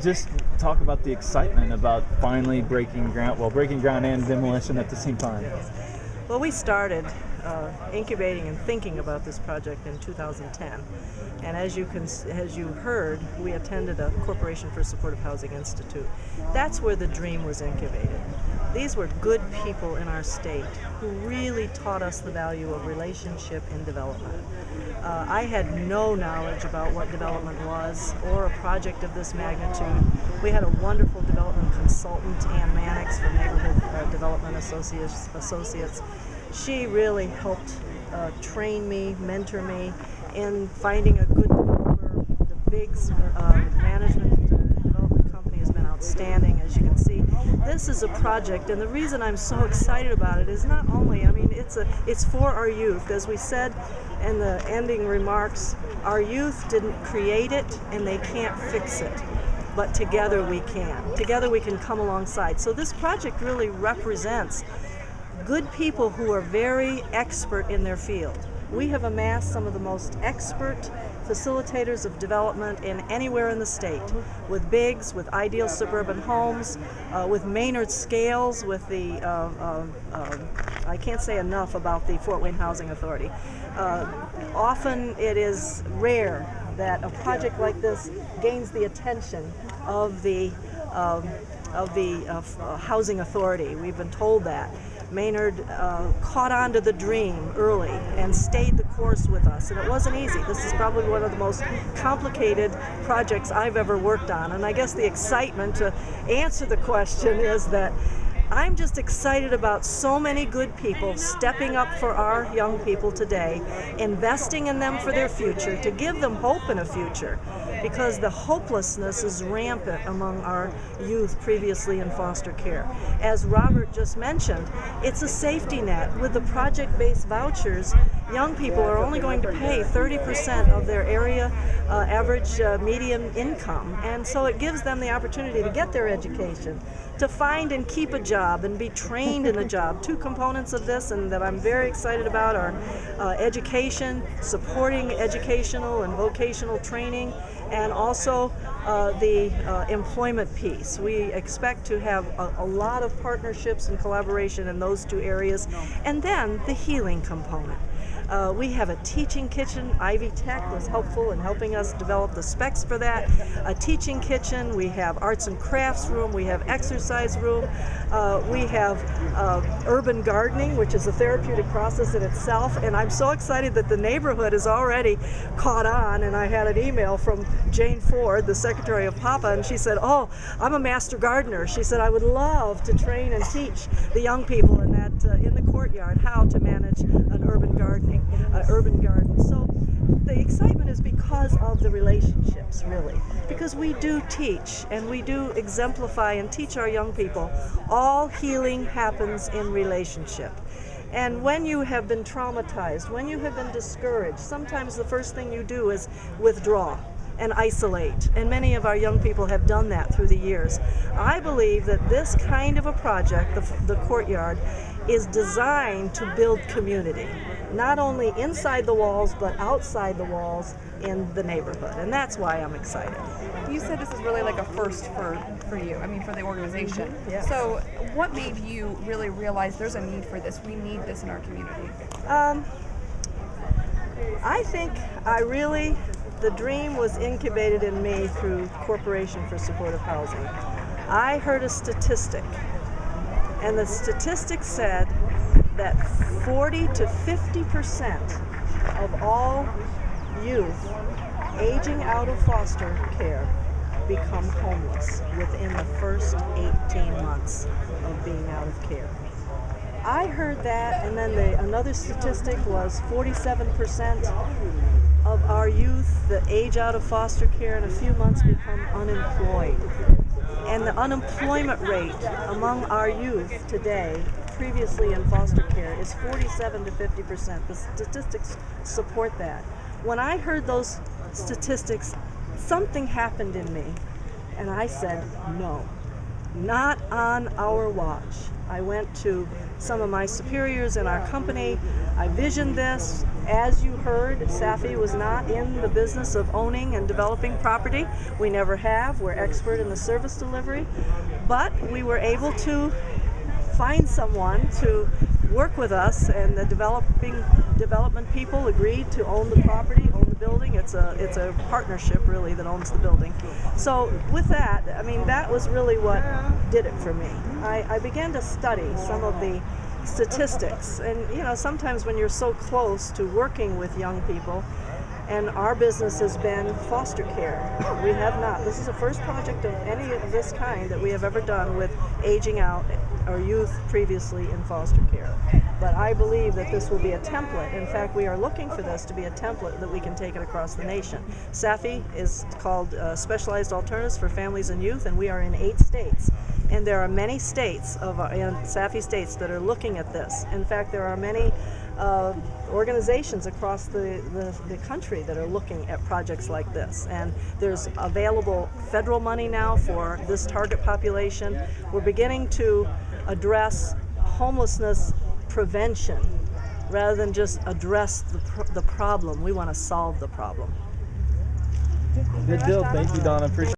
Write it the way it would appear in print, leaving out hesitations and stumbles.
just talk about the excitement about finally breaking ground and demolition at the same time. Well, we started incubating and thinking about this project in 2010, and as you heard, we attended a Corporation for Supportive Housing Institute. That's where the dream was incubated. These were good people in our state who really taught us the value of relationship in development. I had no knowledge about what development was or a project of this magnitude. We had a wonderful development consultant, Ann Mannix from Neighborhood Development Associates. She really helped train me, mentor me in finding a good developer. The Biggs management development company has been outstanding, as you can see. This is a project, and the reason I'm so excited about it is not only, it's for our youth. As we said in the ending remarks, our youth didn't create it and they can't fix it, but together we can. Together we can come alongside. So this project really represents good people who are very expert in their field. We have amassed some of the most expert facilitators of development in anywhere in the state, with Biggs, with Ideal Suburban Homes, with Maynard Scales, with the, I can't say enough about the Fort Wayne Housing Authority. Often it is rare that a project like this gains the attention of the Housing Authority. We've been told that. Maynard caught on to the dream early and stayed the course with us, and it wasn't easy. This is probably one of the most complicated projects I've ever worked on, and I guess the excitement to answer the question is that I'm just excited about so many good people stepping up for our young people today, investing in them for their future, to give them hope in a future, because the hopelessness is rampant among our youth previously in foster care. As Robert just mentioned, it's a safety net. With the project-based vouchers, young people are only going to pay 30% of their area average median income, and so it gives them the opportunity to get their education, to find and keep a job and be trained in a job. Two components of this, and that I'm very excited about, are education, supporting educational and vocational training, and also the employment piece. We expect to have a lot of partnerships and collaboration in those two areas, and then the healing component. We have a teaching kitchen. Ivy Tech was helpful in helping us develop the specs for that. A teaching kitchen. We have arts and crafts room. We have exercise room. We have urban gardening, which is a therapeutic process in itself. And I'm so excited that the neighborhood has already caught on. And I had an email from Jane Ford, the Secretary of PAPA, and she said, "Oh, I'm a master gardener." She said, "I would love to train and teach the young people in that in the courtyard how to manage an urban garden." So the excitement is because of the relationships, really, because we do teach and we do exemplify and teach our young people all healing happens in relationship. And when you have been traumatized, when you have been discouraged, sometimes the first thing you do is withdraw and isolate, and many of our young people have done that through the years. I believe that this kind of a project, the Courtyard, is designed to build community, not only inside the walls but outside the walls in the neighborhood, and that's why I'm excited. You said this is really like a first for you, for the organization. Mm-hmm. Yes. So what made you really realize there's a need for this? We need this in our community. I think the dream was incubated in me through Corporation for Supportive Housing. I heard a statistic, and the statistic said that 40 to 50% of all youth aging out of foster care become homeless within the first 18 months of being out of care. I heard that, and then another statistic was 47% of our youth that age out of foster care in a few months become unemployed. And the unemployment rate among our youth today, previously in foster care, is 47 to 50%. The statistics support that. When I heard those statistics, something happened in me, and I said no. Not on our watch. I went to some of my superiors in our company. I visioned this. As you heard, SAFY was not in the business of owning and developing property. We never have. We're expert in the service delivery. But we were able to find someone to work with us, and the development people agreed to own the property, own the building. It's a partnership really that owns the building. So with that, I mean, that was really what did it for me. I began to study some of the statistics, and you know, sometimes when you're so close to working with young people, and our business has been foster care. We have not. This is the first project of any of this kind that we have ever done with aging out or youth previously in foster care. But I believe that this will be a template. In fact, we are looking for this to be a template that we can take it across the nation. SAFY is called Specialized Alternatives for Families and Youth, and we are in 8 states. And there are many states SAFY states that are looking at this. In fact, there are many organizations across the country that are looking at projects like this, and there's available federal money now for this target population. We're beginning to address homelessness prevention rather than just address the problem. We want to solve the problem. Good deal. Thank you, Donna. Appreciate it.